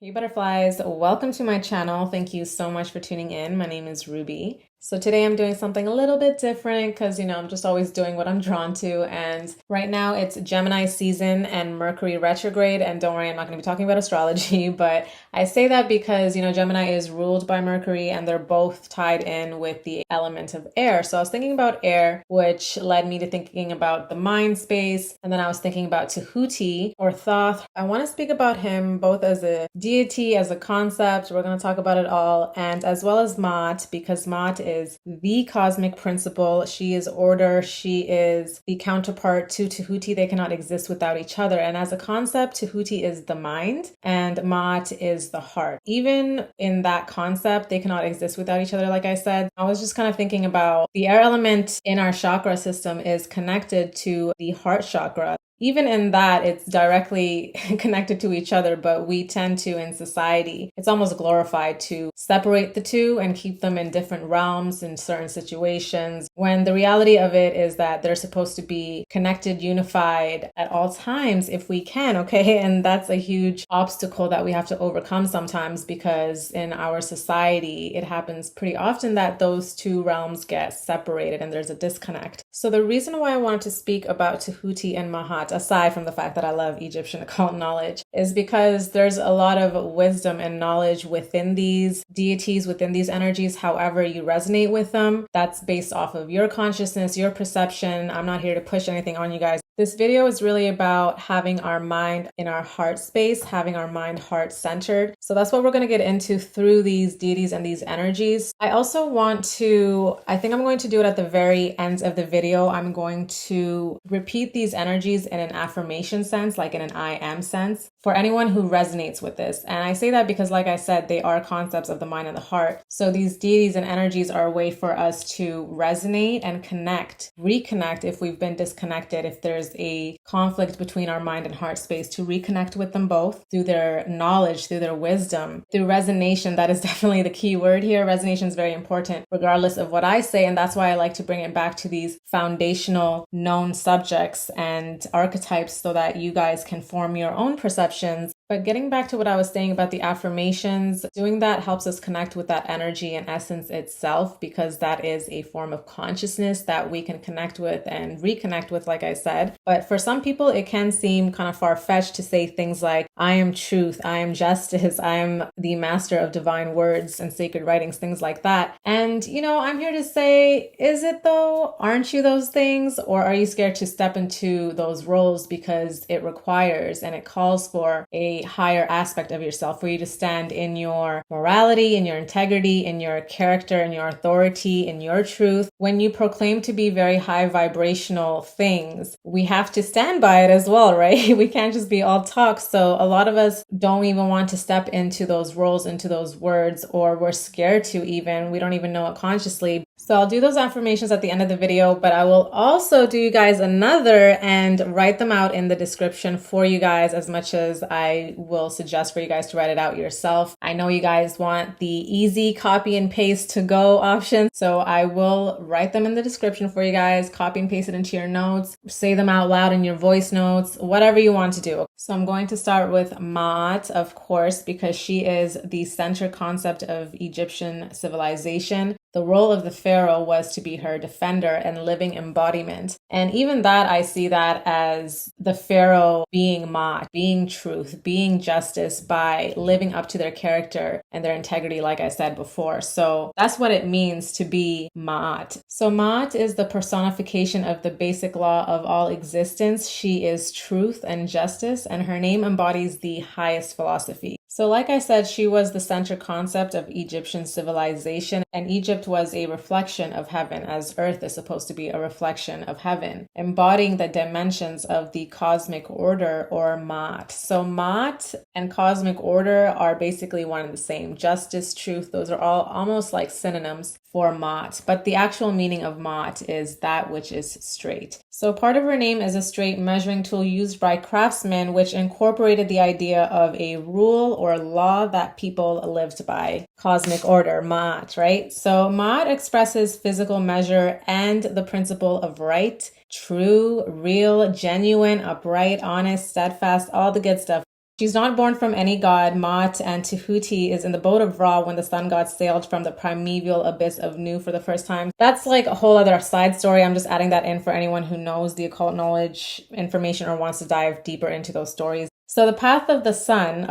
Hey Butterflies, welcome to my channel. Thank you so much for tuning in. My name is Ruby. So today I'm doing something a little bit different because, I'm just always doing what I'm drawn to. And right now it's Gemini season and Mercury retrograde. And don't worry, I'm not going to be talking about astrology, but I say that because, Gemini is ruled by Mercury and they're both tied in with the element of air. So I was thinking about air, which led me to thinking about the mind space. And then I was thinking about Tehuti or Thoth. I want to speak about him both as a deity, as a concept. We're going to talk about it all. And as well as Maat, because Maat is the cosmic principle. She is order. She is the counterpart to Tehuti. They cannot exist without each other. And as a concept, Tehuti is the mind and Maat is the heart. Even in that concept, they cannot exist without each other. Like I said, I was just kind of thinking about the air element in our chakra system is connected to the heart chakra. Even in that, it's directly connected to each other, but we tend to, in society, it's almost glorified to separate the two and keep them in different realms in certain situations, when the reality of it is that they're supposed to be connected, unified at all times if we can, okay? And that's a huge obstacle that we have to overcome sometimes because in our society, it happens pretty often that those two realms get separated and there's a disconnect. So the reason why I wanted to speak about Tehuti and Mahat, aside from the fact that I love Egyptian occult knowledge, is because there's a lot of wisdom and knowledge within these deities, within these energies, however you resonate with them. That's based off of your consciousness, your perception. I'm not here to push anything on you guys. This video is really about having our mind in our heart space, having our mind heart centered. So that's what we're going to get into through these deities and these energies. I also want to, I think I'm going to do it at the very end of the video. I'm going to repeat these energies in an affirmation sense, like in an I am sense, for anyone who resonates with this. And I say that because, like I said, they are concepts of the mind and the heart. So these deities and energies are a way for us to resonate and connect, reconnect if we've been disconnected, if there's a conflict between our mind and heart space, to reconnect with them both through their knowledge, through their wisdom, through resonation. That is definitely the key word here. Resonation is very important regardless of what I say. And that's why I like to bring it back to these foundational known subjects and archetypes so that you guys can form your own perceptions. But getting back to what I was saying about the affirmations, doing that helps us connect with that energy and essence itself, because that is a form of consciousness that we can connect with and reconnect with, like I said. But for some people, it can seem kind of far-fetched to say things like, I am truth, I am justice, I am the master of divine words and sacred writings, things like that. And, I'm here to say, is it though? Aren't you those things? Or are you scared to step into those roles because it requires and it calls for a higher aspect of yourself, for you to stand in your morality, in your integrity, in your character, in your authority, in your truth? When you proclaim to be very high vibrational things, we have to stand by it as well, right? We can't just be all talk. So a lot of us don't even want to step into those roles, into those words, or we're scared to even, we don't even know it consciously. So I'll do those affirmations at the end of the video, but I will also do you guys another and write them out in the description for you guys, as much as I will suggest for you guys to write it out yourself. I know you guys want the easy copy and paste to go option, so I will write them in the description for you guys, copy and paste it into your notes, say them out loud in your voice notes, whatever you want to do. So I'm going to start with Maat, of course, because she is the center concept of Egyptian civilization. The role of the Pharaoh was to be her defender and living embodiment. And even that, I see that as the Pharaoh being Maat, being truth, being justice by living up to their character and their integrity, like I said before. So that's what it means to be Maat. So Maat is the personification of the basic law of all existence. She is truth and justice, and her name embodies the highest philosophy. So like I said, she was the center concept of Egyptian civilization, and Egypt was a reflection of heaven, as Earth is supposed to be a reflection of heaven, embodying the dimensions of the cosmic order, or Maat. So Maat and cosmic order are basically one and the same. Justice, truth, those are all almost like synonyms for Maat, but the actual meaning of Maat is that which is straight. So part of her name is a straight measuring tool used by craftsmen, which incorporated the idea of a rule or law that people lived by. Cosmic order, Maat, right? So Maat expresses physical measure and the principle of right, true, real, genuine, upright, honest, steadfast, all the good stuff. She's not born from any god. Ma'at and Tehuti is in the boat of Ra when the sun god sailed from the primeval abyss of Nu for the first time. That's like a whole other side story. I'm just adding that in for anyone who knows the occult knowledge information or wants to dive deeper into those stories. So the path of the sun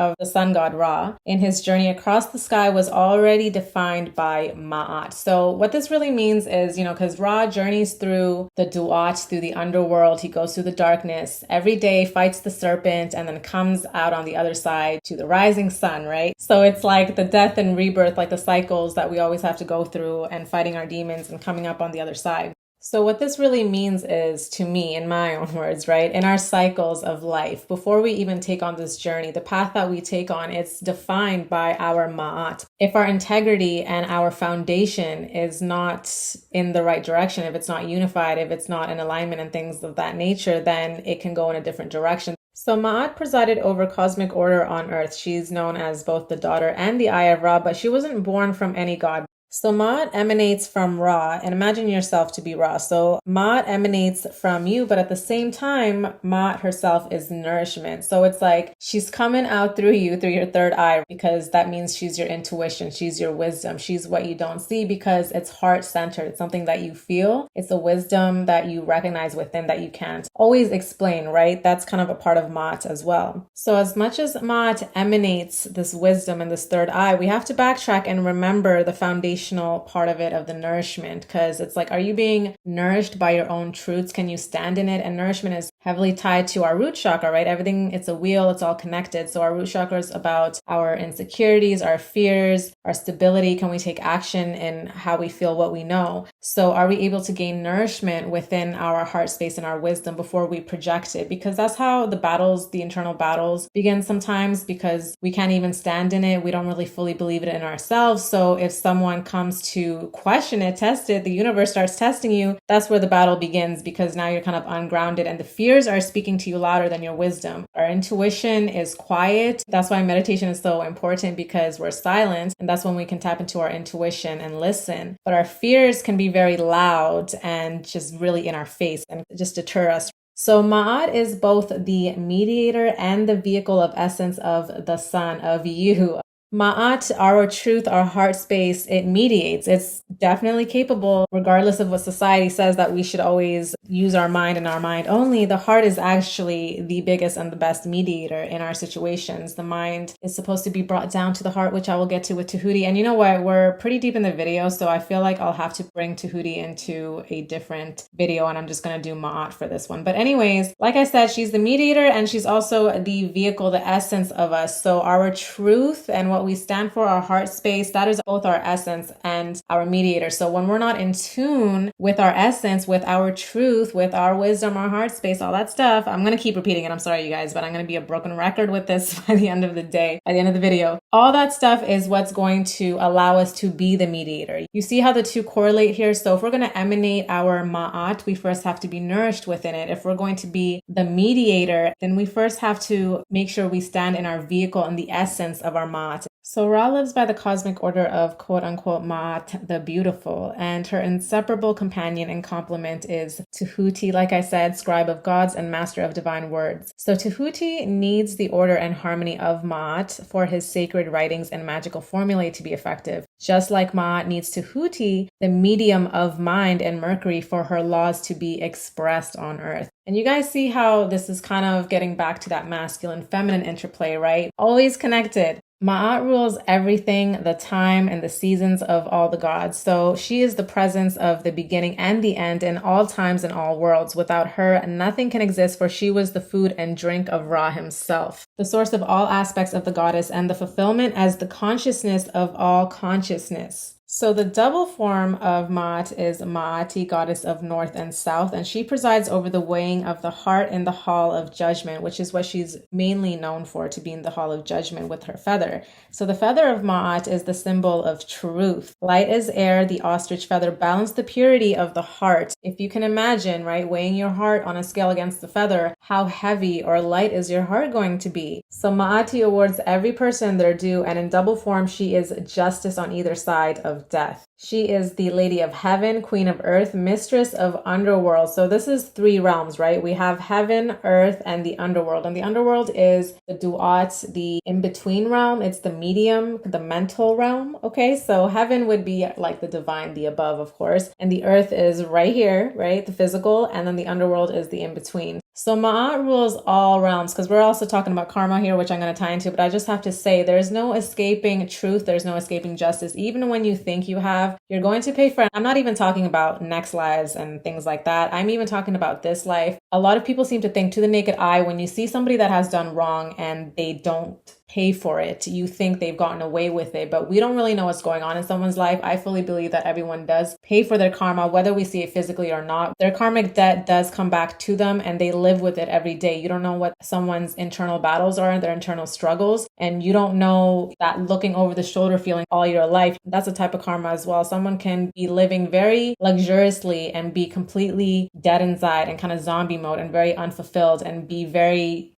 god Ra, in his journey across the sky was already defined by Ma'at. So what this really means is, because Ra journeys through the Duat, through the underworld, he goes through the darkness, every day fights the serpent, and then comes out on the other side to the rising sun, right? So it's like the death and rebirth, like the cycles that we always have to go through and fighting our demons and coming up on the other side. So what this really means is, to me, in my own words, right, in our cycles of life, before we even take on this journey, the path that we take on, it's defined by our ma'at. If our integrity and our foundation is not in the right direction, if it's not unified, if it's not in alignment and things of that nature, then it can go in a different direction. So Ma'at presided over cosmic order on earth. She's known as both the daughter and the eye of Ra, but she wasn't born from any god. So Ma'at emanates from Ra, and imagine yourself to be Ra. So Ma'at emanates from you, but at the same time, Ma'at herself is nourishment. So it's like she's coming out through you, through your third eye, because that means she's your intuition, she's your wisdom, she's what you don't see because it's heart-centered. It's something that you feel. It's a wisdom that you recognize within that you can't always explain, right? That's kind of a part of Ma'at as well. So as much as Ma'at emanates this wisdom and this third eye, we have to backtrack and remember the foundation part of it, of the nourishment, because it's like, are you being nourished by your own truths? Can you stand in it? And nourishment is heavily tied to our root chakra, right? Everything, it's a wheel, it's all connected. So our root chakra is about our insecurities, our fears, our stability. Can we take action in how we feel, what we know? So are we able to gain nourishment within our heart space and our wisdom before we project it? Because that's how the battles, the internal battles begin sometimes, because we can't even stand in it. We don't really fully believe it in ourselves. So if someone comes to question it, test it, the universe starts testing you, that's where the battle begins, because now you're kind of ungrounded and the fears are speaking to you louder than your wisdom. Our intuition is quiet. That's why meditation is so important, because we're silent, and that's when we can tap into our intuition and listen. But our fears can be very loud and just really in our face and just deter us. So Ma'at is both the mediator and the vehicle of essence of the sun, of you. Ma'at, our truth, our heart space, it mediates. It's definitely capable, regardless of what society says that we should always use our mind and our mind only. The heart is actually the biggest and the best mediator in our situations. The mind is supposed to be brought down to the heart, which I will get to with Tehuti. And you know what? We're pretty deep in the video, so I feel like I'll have to bring Tehuti into a different video, and I'm just going to do Ma'at for this one. But anyways, like I said, she's the mediator and she's also the vehicle, the essence of us. So our truth and what we stand for, our heart space, that is both our essence and our mediator. So when we're not in tune with our essence, with our truth, with our wisdom, our heart space, all that stuff, I'm going to keep repeating it. I'm sorry, you guys, but I'm going to be a broken record with this by the end of the day, by the end of the video. All that stuff is what's going to allow us to be the mediator. You see how the two correlate here? So if we're going to emanate our Ma'at, we first have to be nourished within it. If we're going to be the mediator, then we first have to make sure we stand in our vehicle and the essence of our Ma'at. So Ra lives by the cosmic order of quote-unquote Ma'at, the beautiful, and her inseparable companion and complement is Tehuti, like I said, scribe of gods and master of divine words. So Tehuti needs the order and harmony of Ma'at for his sacred writings and magical formulae to be effective. Just like Ma'at needs Tehuti, the medium of mind and Mercury, for her laws to be expressed on earth. And you guys see how this is kind of getting back to that masculine feminine interplay, right? Always connected. Ma'at rules everything, the time and the seasons of all the gods. So she is the presence of the beginning and the end in all times and all worlds. Without her, nothing can exist, for she was the food and drink of Ra himself, the source of all aspects of the goddess and the fulfillment as the consciousness of all consciousness. So the double form of Ma'at is Ma'ati, goddess of north and south, and she presides over the weighing of the heart in the hall of judgment, which is what she's mainly known for, to be in the hall of judgment with her feather. So the feather of Ma'at is the symbol of truth. Light as air, the ostrich feather, balance the purity of the heart. If you can imagine, right, weighing your heart on a scale against the feather, how heavy or light is your heart going to be? So Ma'ati awards every person their due, and in double form, she is justice on either side of of death. She is the Lady of Heaven, Queen of Earth, Mistress of Underworld. So this is 3 realms, right? We have heaven, earth, and the underworld. And the underworld is the duat, the in-between realm. It's the medium, the mental realm. Okay, so heaven would be like the divine, the above, of course. And the earth is right here, right? The physical. And then the underworld is the in-between. So Ma'at rules all realms, because we're also talking about karma here, which I'm going to tie into, but I just have to say there's no escaping truth. There's no escaping justice. Even when you think you have, you're going to pay for it. I'm not even talking about next lives and things like that. I'm even talking about this life. A lot of people seem to think to the naked eye, when you see somebody that has done wrong and they don't pay for it, you think they've gotten away with it, but we don't really know what's going on in someone's life. I fully believe that everyone does pay for their karma, whether we see it physically or not. Their karmic debt does come back to them and they live with it every day. You don't know what someone's internal battles are, their internal struggles, and you don't know that looking over the shoulder feeling all your life. That's a type of karma as well. Someone can be living very luxuriously and be completely dead inside and kind of zombie mode and very unfulfilled and be very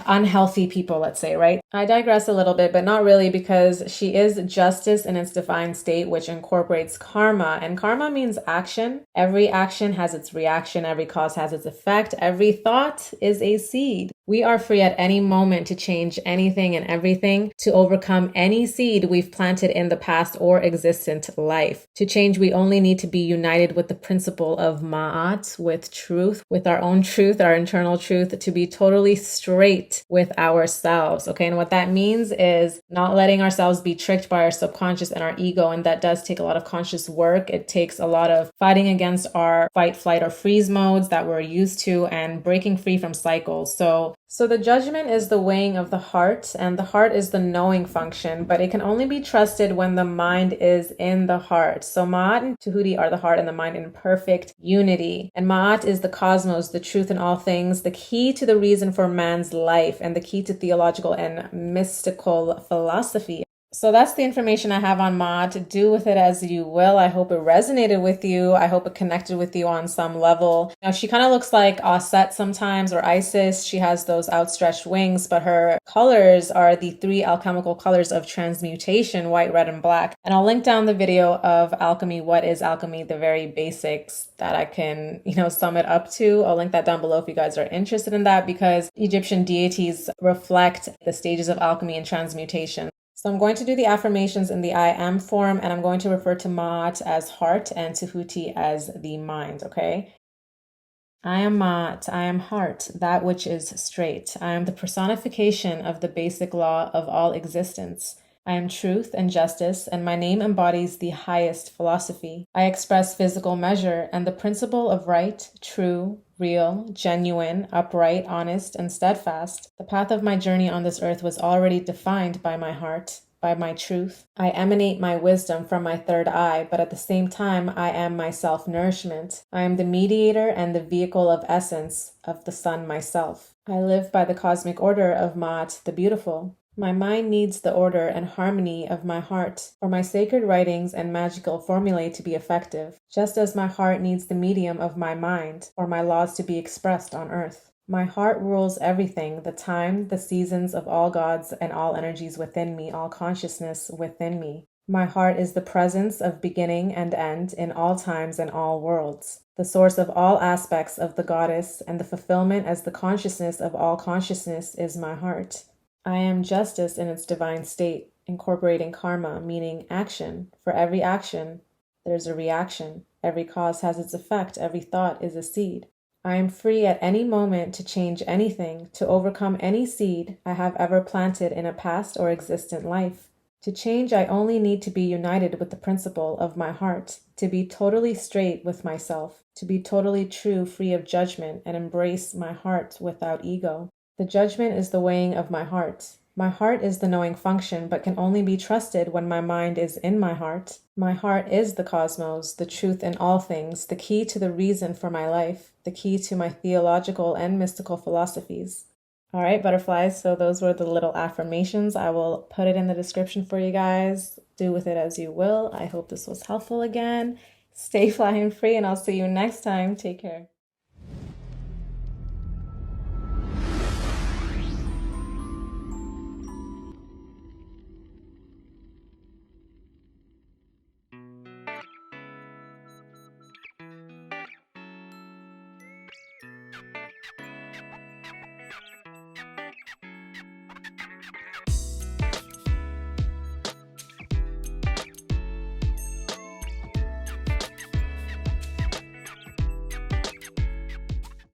unhealthy people, let's say, right? I digress a little bit, but not really, because she is justice in its divine state, which incorporates karma. And karma means action. Every action has its reaction. Every cause has its effect. Every thought is a seed. We are free at any moment to change anything and everything, to overcome any seed we've planted in the past or existent life. To change, we only need to be united with the principle of Ma'at, with truth, with our own truth, our internal truth, to be totally straight with ourselves. Okay, and what that means is not letting ourselves be tricked by our subconscious and our ego. And that does take a lot of conscious work. It takes a lot of fighting against our fight, flight, or freeze modes that we're used to and breaking free from cycles. So the judgment is the weighing of the heart, and the heart is the knowing function, but it can only be trusted when the mind is in the heart. So Ma'at and Tehuti are the heart and the mind in perfect unity. And Ma'at is the cosmos, the truth in all things, the key to the reason for man's life, and the key to theological and mystical philosophy. So that's the information I have on Ma'at. Do with it as you will. I hope it resonated with you. I hope it connected with you on some level. Now, she kind of looks like Aset sometimes, or Isis. She has those outstretched wings, but her colors are the 3 alchemical colors of transmutation: white, red, and black. And I'll link down the video of alchemy. What is alchemy? The very basics that I can, sum it up to. I'll link that down below if you guys are interested in that, because Egyptian deities reflect the stages of alchemy and transmutation. So I'm going to do the affirmations in the I am form, and I'm going to refer to Ma'at as heart and Tehuti as the mind, okay? I am Ma'at, I am heart, that which is straight. I am the personification of the basic law of all existence. I am truth and justice, and my name embodies the highest philosophy. I express physical measure and the principle of right, true, real, genuine, upright, honest, and steadfast. The path of my journey on this earth was already defined by my heart, by my truth. I emanate my wisdom from my third eye, but at the same time, I am myself nourishment. I am the mediator and the vehicle of essence of the sun myself. I live by the cosmic order of Ma'at, the beautiful. My mind needs the order and harmony of my heart for my sacred writings and magical formulae to be effective, just as my heart needs the medium of my mind for my laws to be expressed on earth. My heart rules everything, the time, the seasons of all gods and all energies within me, all consciousness within me. My heart is the presence of beginning and end in all times and all worlds, the source of all aspects of the goddess, and the fulfillment as the consciousness of all consciousness is my heart. I am justice in its divine state, incorporating karma, meaning action. For every action, there's a reaction. Every cause has its effect. Every thought is a seed. I am free at any moment to change anything, to overcome any seed I have ever planted in a past or existent life. To change, I only need to be united with the principle of my heart, to be totally straight with myself, to be totally true, free of judgment, and embrace my heart without ego. The judgment is the weighing of my heart. My heart is the knowing function, but can only be trusted when my mind is in my heart. My heart is the cosmos, the truth in all things, the key to the reason for my life, the key to my theological and mystical philosophies. All right, butterflies, so those were the little affirmations. I will put it in the description for you guys. Do with it as you will. I hope this was helpful again. Stay flying free, and I'll see you next time. Take care.